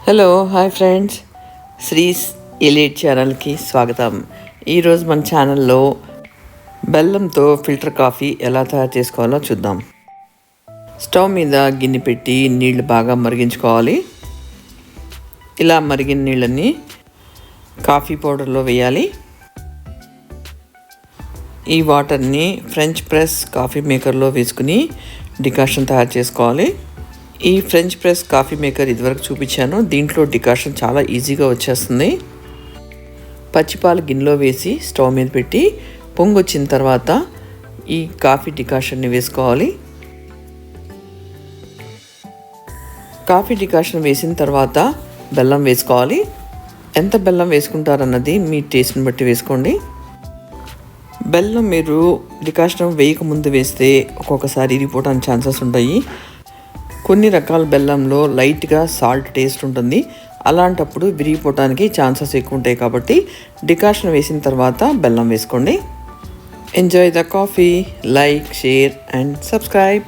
Hello hi friends, శ్రీస్ elite ఛానల్కి స్వాగతం. ఈరోజు మన ఛానల్లో బెల్లంతో ఫిల్టర్ కాఫీ ఎలా తయారు చేసుకోవాలో చూద్దాం. స్టవ్ మీద గిన్నె పెట్టి నీళ్లు బాగా మరిగించుకోవాలి. ఇలా మరిగిన నీళ్ళని కాఫీ పౌడర్లో వేయాలి. ఈ వాటర్ని ఫ్రెంచ్ ప్రెస్ కాఫీ మేకర్లో వేసుకుని డికాషన్ తయారు చేసుకోవాలి. ఈ ఫ్రెంచ్ ప్రెస్ కాఫీ మేకర్ ఇదివరకు చూపించాను. దీంట్లో డికాషన్ చాలా ఈజీగా వచ్చేస్తుంది. పచ్చిపాలు గిన్నెలో వేసి స్టవ్ మీద పెట్టి పొంగు వచ్చిన తర్వాత ఈ కాఫీ డికాషన్ని వేసుకోవాలి. కాఫీ డికాషన్ వేసిన తర్వాత బెల్లం వేసుకోవాలి. ఎంత బెల్లం వేసుకుంటారన్నది మీ టేస్ట్ని బట్టి వేసుకోండి. బెల్లం మీరు డికాషన్ వేయకముందు వేస్తే ఒక్కొక్కసారి ఇరిగిపోవడానికి ఛాన్సెస్ ఉంటాయి. కొన్ని రకాల బెల్లంలో లైట్గా సాల్ట్ టేస్ట్ ఉంటుంది. అలాంటప్పుడు విరిగిపోవడానికి ఛాన్సెస్ ఎక్కువ ఉంటాయి. కాబట్టి డికాషన్ వేసిన తర్వాత బెల్లం వేసుకోండి. Enjoy the coffee. Like, share and subscribe.